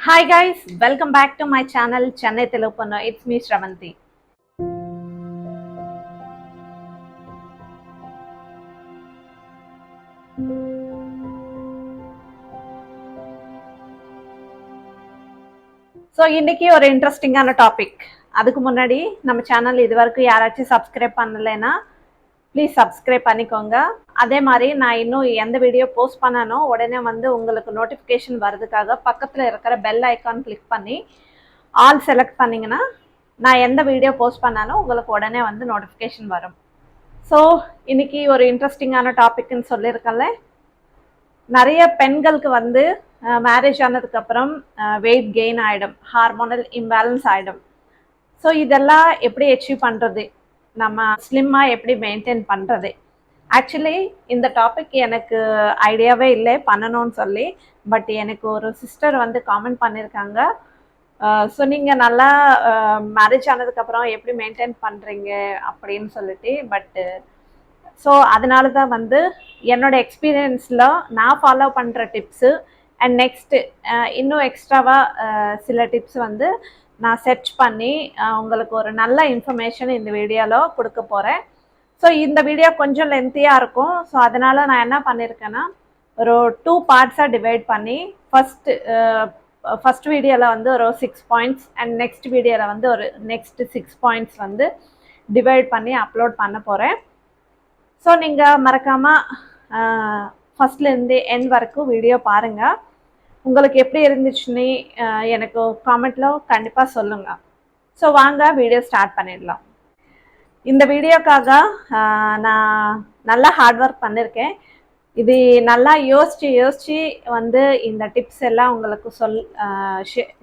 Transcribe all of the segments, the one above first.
Hi guys, welcome back to my channel Chennai Telugu. It's me Shravanti. So இன்னைக்கு ஒரு இன்ட்ரெஸ்டிங்கான topic. அதுக்கு முன்னாடி நம்ம சேனல் இது வரைக்கும் யாராச்சும் சப்ஸ்கிரைப் பண்ணலைன்னா ப்ளீஸ் சப்ஸ்கிரைப் பண்ணிக்கோங்க. அதே மாதிரி நான் இன்னும் எந்த வீடியோ போஸ்ட் பண்ணனோ உடனே உங்களுக்கு நோட்டிஃபிகேஷன் வர்றதுக்காக பக்கத்தில் இருக்கிற பெல் ஐக்கான் கிளிக் பண்ணி ஆல் செலக்ட் பண்ணிங்கன்னா நான் எந்த வீடியோ போஸ்ட் பண்ணாலும் உங்களுக்கு உடனே நோட்டிஃபிகேஷன் வரும். ஸோ இன்னைக்கு ஒரு இன்ட்ரெஸ்டிங்கான டாபிக்னு சொல்லியிருக்கேன்ல, நிறைய பெண்களுக்கு மேரேஜ் ஆனதுக்கப்புறம் வெயிட் கெயின் ஆகிடும், ஹார்மோனல் இம்பேலன்ஸ் ஆகிடும். ஸோ இதெல்லாம் எப்படி அச்சீவ் பண்ணுறது, நம்ம ஸ்லிம்மாக எப்படி மெயின்டைன் பண்ணுறது. ஆக்சுவலி இந்த டாபிக் எனக்கு ஐடியாவே இல்லை பண்ணணும்னு சொல்லி, பட் எனக்கு ஒரு சிஸ்டர் காமெண்ட் பண்ணியிருக்காங்க. ஸோ நீங்கள் நல்லா மேரேஜ் ஆனதுக்கப்புறம் எப்படி மெயின்டைன் பண்ணுறீங்க அப்படின்னு சொல்லிட்டு. பட்டு ஸோ அதனால தான் என்னோட எக்ஸ்பீரியன்ஸில் நான் ஃபாலோ பண்ணுற டிப்ஸு அண்ட் நெக்ஸ்ட்டு இன்னும் எக்ஸ்ட்ராவாக சில டிப்ஸ் நான் சர்ச் பண்ணி உங்களுக்கு ஒரு நல்ல இன்ஃபர்மேஷன் இந்த வீடியோவில் கொடுக்க போகிறேன். ஸோ இந்த வீடியோ கொஞ்சம் லென்த்தியாக இருக்கும். ஸோ அதனால் நான் என்ன பண்ணியிருக்கேன்னா ஒரு 2 பார்ட்ஸாக டிவைட் பண்ணி ஃபஸ்ட் வீடியோவில் ஒரு 6 பாயிண்ட்ஸ் அண்ட் நெக்ஸ்ட் வீடியோவில் ஒரு நெக்ஸ்ட் 6 பாயிண்ட்ஸ் டிவைட் பண்ணி அப்லோட் பண்ண போகிறேன். ஸோ நீங்கள் மறக்காமல் ஃபஸ்ட்லேருந்து எண்ட் வரைக்கும் வீடியோ பாருங்கள். உங்களுக்கு எப்படி இருந்துச்சுன்னு எனக்கு காமெண்ட்டில் கண்டிப்பாக சொல்லுங்கள். ஸோ வாங்க வீடியோ ஸ்டார்ட் பண்ணிடலாம். இந்த வீடியோக்காக நான் நல்லா ஹார்ட் ஒர்க் பண்ணியிருக்கேன். இது நல்லா யோசித்து இந்த டிப்ஸ் எல்லாம் உங்களுக்கு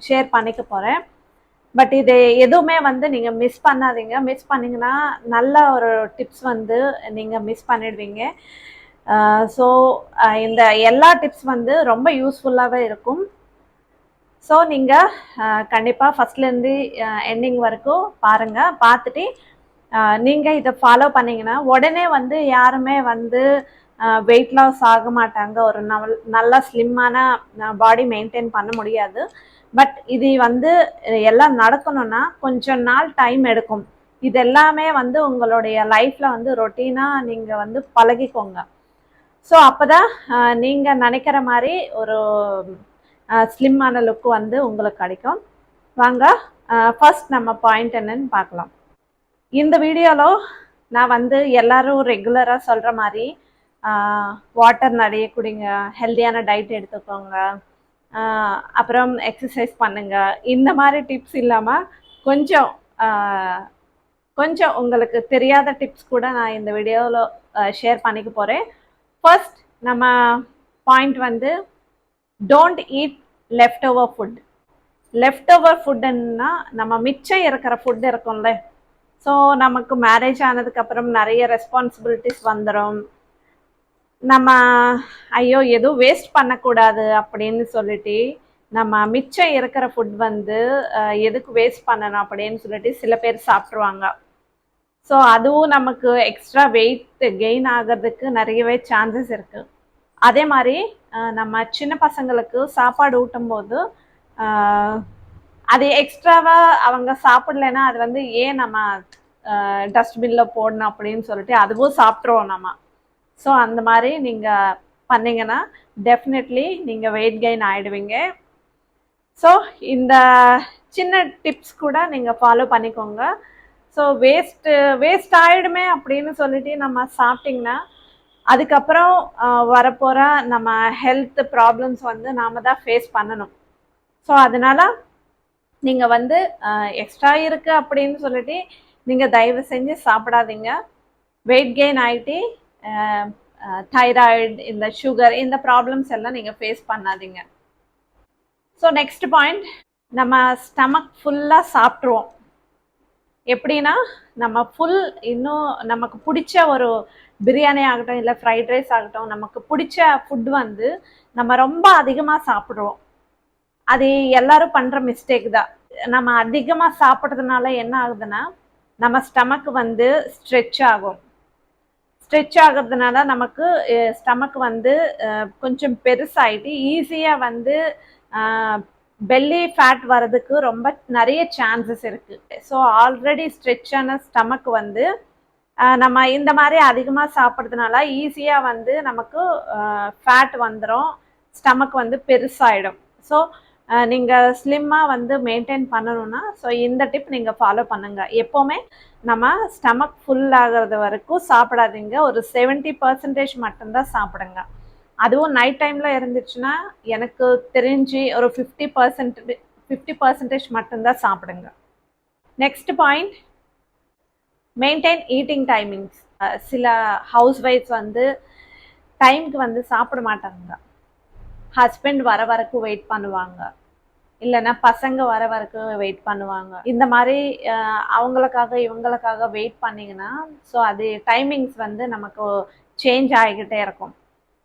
ஷேர் பண்ணிக்க போகிறேன். பட் இது எதுவுமே நீங்கள் மிஸ் பண்ணாதீங்க. மிஸ் பண்ணிங்கன்னா நல்ல ஒரு டிப்ஸ் நீங்கள் மிஸ் பண்ணிடுவீங்க. ஸோ இந்த எல்லா டிப்ஸ் ரொம்ப யூஸ்ஃபுல்லாகவே இருக்கும். ஸோ நீங்கள் கண்டிப்பாக ஃபஸ்ட்லேருந்து எண்டிங் வரைக்கும் பாருங்கள். பார்த்துட்டு நீங்கள் இதை ஃபாலோ பண்ணிங்கன்னா உடனே யாருமே வெயிட் லாஸ் ஆக மாட்டாங்க, ஒரு நல்ல ஸ்லிம்மான பாடி மெயின்டைன் பண்ண முடியாது. பட் இது எல்லாம் நடக்கணும்னா கொஞ்சம் நாள் டைம் எடுக்கும். இது எல்லாமே உங்களுடைய லைஃப்பில் ரொட்டீனாக நீங்கள் பழகிக்கோங்க. ஸோ அப்போ தான் நீங்கள் நினைக்கிற மாதிரி ஒரு ஸ்லிம்மான லுக்கு உங்களுக்கு கிடைக்கும். வாங்க ஃபர்ஸ்ட் நம்ம பாயிண்ட் என்னன்னு பார்க்கலாம். இந்த வீடியோவில் நான் எல்லாரும் ரெகுலராக சொல்கிற மாதிரி வாட்டர் நிறைய குடிங்க, ஹெல்த்தியான டயட் எடுத்துக்கோங்க, அப்புறம் எக்ஸசைஸ் பண்ணுங்க, இந்த மாதிரி டிப்ஸ் இல்லாமல் கொஞ்சம் உங்களுக்கு தெரியாத டிப்ஸ் கூட நான் இந்த வீடியோவில் ஷேர் பண்ணிக்க போகிறேன். ஃபர்ஸ்ட் நம்ம point don't eat left over food. Left over ஃபுட்டுன்னா நம்ம மிச்சம் இருக்கிற ஃபுட் இருக்கும்ல. ஸோ நமக்கு மேரேஜ் ஆனதுக்கப்புறம் நிறைய ரெஸ்பான்சிபிலிட்டிஸ் வந்துடும். நம்ம ஐயோ எதுவும் வேஸ்ட் பண்ணக்கூடாது அப்படின்னு சொல்லிட்டு நம்ம மிச்சம் இருக்கிற ஃபுட் எதுக்கு வேஸ்ட் பண்ணணும் அப்படின்னு சொல்லிட்டு சில பேர் சாப்பிட்ருவாங்க. ஸோ அதுவும் நமக்கு எக்ஸ்ட்ரா வெயிட் கெயின் ஆகிறதுக்கு நிறையவே சான்சஸ் இருக்குது. அதே மாதிரி நம்ம சின்ன பசங்களுக்கு சாப்பாடு ஊட்டும்போது அது எக்ஸ்ட்ராவாக அவங்க சாப்பிடலைன்னா அது ஏன் நம்ம டஸ்ட்பினில் போடணும் அப்படின்னு சொல்லிட்டு அதுவும் சாப்பிட்ருவோம் நம்ம. ஸோ அந்த மாதிரி நீங்கள் பண்ணிங்கன்னா டெஃபினெட்லி நீங்கள் வெயிட் கெயின் ஆகிடுவீங்க. ஸோ இந்த சின்ன டிப்ஸ் கூட நீங்கள் ஃபாலோ பண்ணிக்கோங்க. ஸோ வேஸ்ட் ஆகிடுமே அப்படின்னு சொல்லிட்டு நம்ம சாப்பிட்டிங்கன்னா அதுக்கப்புறம் வரப்போகிற நம்ம ஹெல்த் ப்ராப்ளம்ஸ் நாம் தான் ஃபேஸ் பண்ணணும். ஸோ அதனால் நீங்கள் எக்ஸ்ட்ரா இருக்குது அப்படின்னு சொல்லிட்டு நீங்கள் தயவு செஞ்சு சாப்பிடாதீங்க. வெயிட் கெயின் ஆகிட்டு தைராய்டு, இந்த சுகர், இந்த ப்ராப்ளம்ஸ் எல்லாம் நீங்கள் ஃபேஸ் பண்ணாதீங்க. ஸோ நெக்ஸ்ட் பாயிண்ட், நம்ம ஸ்டமக் ஃபுல்லாக சாப்பிட்ருவோம். எப்படின்னா நம்ம இன்னும் நமக்கு பிடிச்ச ஒரு பிரியாணி ஆகட்டும் இல்லை ஃப்ரைட் ரைஸ் ஆகட்டும், நமக்கு பிடிச்ச ஃபுட் நம்ம ரொம்ப அதிகமாக சாப்பிட்ருவோம். அது எல்லாரும் பண்ணுற மிஸ்டேக் தான். நம்ம அதிகமாக சாப்பிட்றதுனால என்ன ஆகுதுன்னா நம்ம ஸ்டமக்கு ஸ்ட்ரெச் ஆகிறதுனால நமக்கு ஸ்டமக் கொஞ்சம் பெருசாகிட்டு ஈஸியாக பெல்லி ஃபேட் வர்றதுக்கு ரொம்ப நிறைய சான்சஸ் இருக்கு. ஸோ ஆல்ரெடி ஸ்ட்ரெச்சான ஸ்டமக் வந்து நம்ம இந்த மாதிரி அதிகமாக சாப்பிட்றதுனால ஈஸியாக வந்து நமக்கு ஃபேட் வந்துடும், ஸ்டமக் வந்து பெருசாகிடும். ஸோ நீங்கள் ஸ்லிம்மாக வந்து மெயின்டைன் பண்ணணும்னா ஸோ இந்த டிப் நீங்கள் ஃபாலோ பண்ணுங்கள். எப்போவுமே நம்ம ஸ்டமக் ஃபுல் ஆகிறது வரைக்கும் சாப்பிடாதீங்க, ஒரு 70% மட்டும்தான் சாப்பிடுங்க. அதுவும் நைட் டைமில் இருந்துச்சுன்னா எனக்கு தெரிஞ்சு ஒரு 50% மட்டும்தான் சாப்பிடுங்க. Next point, maintain eating timings. சில ஹவுஸ் ஒய்ஃப்ஸ் வந்து டைமுக்கு வந்து சாப்பிட மாட்டாங்க. ஹஸ்பண்ட் வர வரைக்கும் வெயிட் பண்ணுவாங்க, இல்லைன்னா பசங்க வர வரைக்கும் வெயிட் பண்ணுவாங்க. இந்த மாதிரி அவங்களுக்காக இவங்களுக்காக வெயிட் பண்ணிங்கன்னா ஸோ அது டைமிங்ஸ் வந்து நமக்கு சேஞ்ச் ஆகிக்கிட்டே இருக்கும்.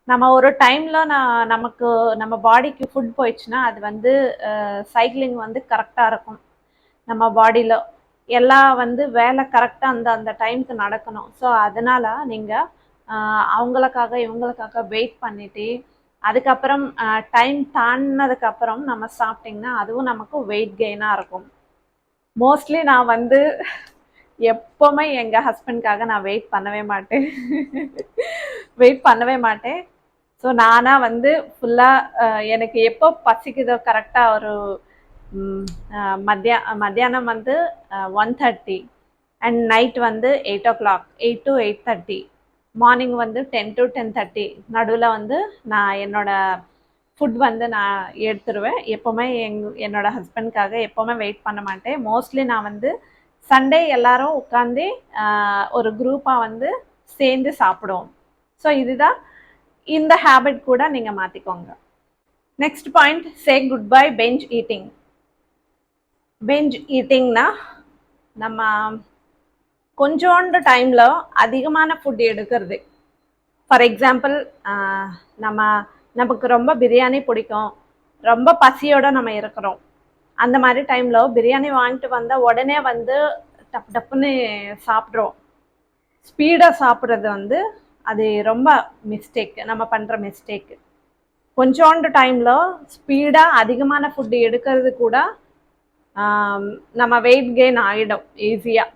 நம்ம ஒரு டைமில் நமக்கு நம்ம பாடிக்கு ஃபுட் போயிடுச்சுன்னா அது வந்து சைக்கிளிங் வந்து கரெக்டாக இருக்கும். நம்ம பாடியில் எல்லாம் வந்து வேலை கரெக்டாக அந்த டைமுக்கு நடக்கணும். ஸோ அதனால் நீங்கள் அவங்களுக்காக இவங்களுக்காக வெயிட் பண்ணிவிட்டு அதுக்கப்புறம் டைம் தாண்டினதுக்கப்புறம் நம்ம சாப்பிட்டிங்கன்னா அதுவும் நமக்கு வெயிட் கெயினாக இருக்கும். மோஸ்ட்லி நான் வந்து எப்போவுமே எங்கள் ஹஸ்பண்ட்காக நான் வெயிட் பண்ணவே மாட்டேன். ஸோ நானாக வந்து ஃபுல்லாக எனக்கு எப்போ பசிக்குதோ கரெக்டாக ஒரு மத்தியானம் வந்து 1:30 அண்ட் நைட் வந்து 8 o'clock, 8 to 8:30, மார்னிங் வந்து 10 to 10:30 நடுவில் வந்து நான் என்னோட ஃபுட் வந்து நான் எடுத்துருவேன். எப்போவுமே என்னோட ஹஸ்பண்ட்காக எப்போவுமே வெயிட் பண்ண மாட்டேன். மோஸ்ட்லி நான் வந்து சண்டே எல்லாரும் உட்காந்து ஒரு குரூப்பாக வந்து சேர்ந்து சாப்பிடுவோம். ஸோ இதுதான், இந்த ஹேபிட் கூட நீங்கள் மாற்றிக்கோங்க. Next point, say goodbye binge eating. Binge ஈட்டிங்னா நம்ம கொஞ்சோண்டு டைமில் அதிகமான ஃபுட் எடுக்கிறது. ஃபார் எக்ஸாம்பிள், நமக்கு ரொம்ப பிரியாணி பிடிக்கும், ரொம்ப பசியோடு நம்ம இருக்கிறோம். அந்த மாதிரி டைமில் பிரியாணி வாங்கிட்டு வந்தால் உடனே வந்து டப்புன்னு சாப்பிட்றோம். ஸ்பீடாக சாப்பிட்றது வந்து அது ரொம்ப மிஸ்டேக், நம்ம பண்ணுற மிஸ்டேக்கு. கொஞ்சோண்டு டைமில் ஸ்பீடாக அதிகமான ஃபுட்டு எடுக்கிறது கூட நம்ம வெயிட் கெயின் ஆகிடும் ஈஸியாக.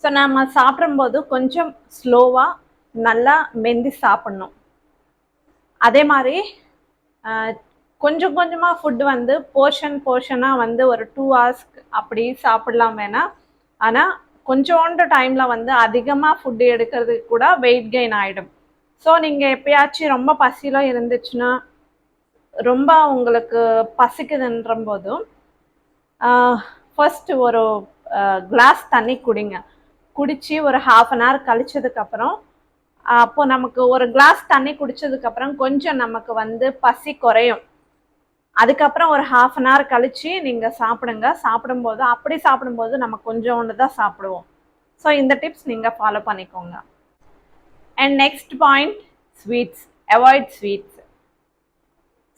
ஸோ நம்ம சாப்பிடும்போது கொஞ்சம் ஸ்லோவாக நல்லா மெந்தி சாப்பிட்ணும். அதே மாதிரி கொஞ்சம் கொஞ்சமாக ஃபுட்டு வந்து போர்ஷனாக வந்து ஒரு 2 hours அப்படி சாப்பிடலாம் வேணாம். ஆனால் கொஞ்சோண்டு டைமில் வந்து அதிகமாக ஃபுட்டு எடுக்கிறதுக்கு கூட வெயிட் கெயின் ஆகிடும். ஸோ நீங்கள் எப்பயாச்சும் ரொம்ப பசியில் இருந்துச்சுன்னா, ரொம்ப உங்களுக்கு பசிக்குதுன்ற போதும் ஃபர்ஸ்ட் ஒரு கிளாஸ் தண்ணி குடிங்க. குடித்து ஒரு 1/2 hour கழிச்சதுக்கப்புறம், அப்போ நமக்கு ஒரு கிளாஸ் தண்ணி குடித்ததுக்கப்புறம் கொஞ்சம் நமக்கு வந்து பசி குறையும். அதுக்கப்புறம் ஒரு 1/2 hour கழித்து நீங்கள் சாப்பிடுங்க. சாப்பிடும்போது நம்ம கொஞ்சோண்டு தான் சாப்பிடுவோம். ஸோ இந்த டிப்ஸ் நீங்கள் ஃபாலோ பண்ணிக்கோங்க. And next point, sweets. Avoid sweets.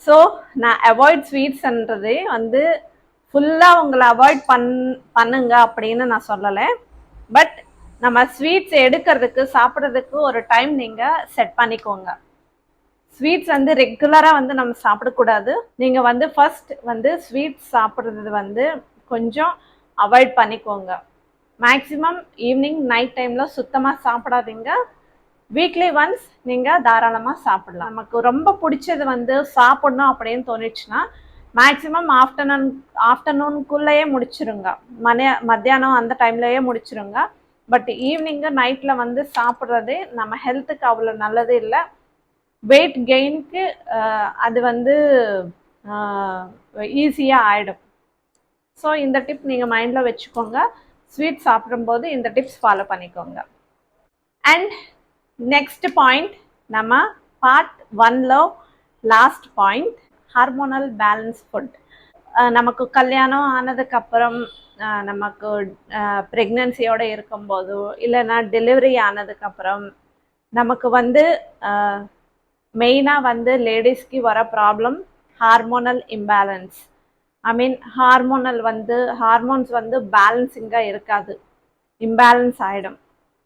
So நான் அவாய்ட் ஸ்வீட்ஸ்ன்றது வந்து ஃபுல்லாக உங்களை அவாய்ட் பண்ணுங்க அப்படின்னு நான் சொல்லலை. பட் நம்ம ஸ்வீட்ஸ் எடுக்கிறதுக்கு சாப்பிட்றதுக்கு ஒரு டைம் நீங்கள் செட் பண்ணிக்கோங்க. ஸ்வீட்ஸ் வந்து ரெகுலராக வந்து நம்ம சாப்பிடக்கூடாது. நீங்கள் வந்து ஃபர்ஸ்ட் வந்து ஸ்வீட்ஸ் சாப்பிட்றது வந்து கொஞ்சம் அவாய்ட் பண்ணிக்கோங்க. மேக்ஸிமம் ஈவினிங் நைட் டைமில் சுத்தமாக சாப்பிடாதீங்க. வீக்லி ஒன்ஸ் நீங்கள் தாராளமாக சாப்பிடலாம். நமக்கு ரொம்ப பிடிச்சது வந்து சாப்பிடணும் அப்படின்னு தோணுச்சுன்னா மேக்ஸிமம் ஆஃப்டர்நூனுக்குள்ளேயே முடிச்சிருங்க. மத்தியானம் அந்த டைம்லேயே முடிச்சிருங்க. பட் ஈவினிங்கு நைட்டில் வந்து சாப்பிட்றது நம்ம ஹெல்த்துக்கு அவ்வளோ நல்லது இல்லை. வெயிட் கெயினுக்கு அது வந்து ஈஸியாக ஆகிடும். ஸோ இந்த டிப் நீங்கள் மைண்டில் வச்சுக்கோங்க. ஸ்வீட் சாப்பிடும்போது இந்த டிப்ஸ் ஃபாலோ பண்ணிக்கோங்க. அண்ட் நெக்ஸ்ட் பாயிண்ட், நம்ம பார்ட் 1ல last point, hormonal balance food. நமக்கு கல்யாணம் ஆனதுக்கப்புறம், நமக்கு ப்ரெக்னன்சியோடு இருக்கும்போதோ இல்லைன்னா டெலிவரி ஆனதுக்கப்புறம் நமக்கு வந்து மெயினாக வந்து லேடிஸ்க்கு வர ப்ராப்ளம் ஹார்மோனல் இம்பேலன்ஸ். ஹார்மோன்ஸ் வந்து பேலன்சிங்காக இருக்காது, இம்பேலன்ஸ் ஆகிடும்.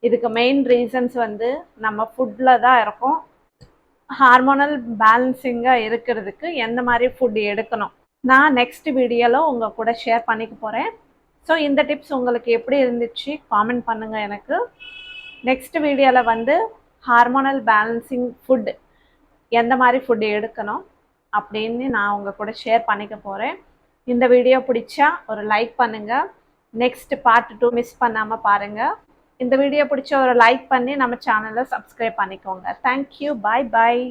இதுக்கு மெயின் ரீசன்ஸ் வந்து நம்ம ஃபுட்டில் தான் இருக்கும். ஹார்மோனல் பேலன்சிங்காக இருக்கிறதுக்கு எந்த மாதிரி ஃபுட் எடுக்கணும், நான் நெக்ஸ்ட் வீடியோவில் உங்கள் கூட ஷேர் பண்ணிக்க போகிறேன். ஸோ இந்த டிப்ஸ் உங்களுக்கு எப்படி இருந்துச்சு காமெண்ட் பண்ணுங்கள் எனக்கு. நெக்ஸ்ட் வீடியோவில் வந்து ஹார்மோனல் பேலன்சிங் ஃபுட் எந்த மாதிரி ஃபுட்டு எடுக்கணும் அப்படின்னு நான் உங்கள் கூட ஷேர் பண்ணிக்க போகிறேன். இந்த வீடியோ பிடிச்சா ஒரு லைக் பண்ணுங்கள். நெக்ஸ்ட் பார்ட் 2 மிஸ் பண்ணாமல் பாருங்கள். இந்த வீடியோ பிடிச்ச ஒரு லைக் பண்ணி நம்ம சேனலை சப்ஸ்கிரைப் பண்ணிக்கோங்க. தேங்க்யூ. பாய் பாய்.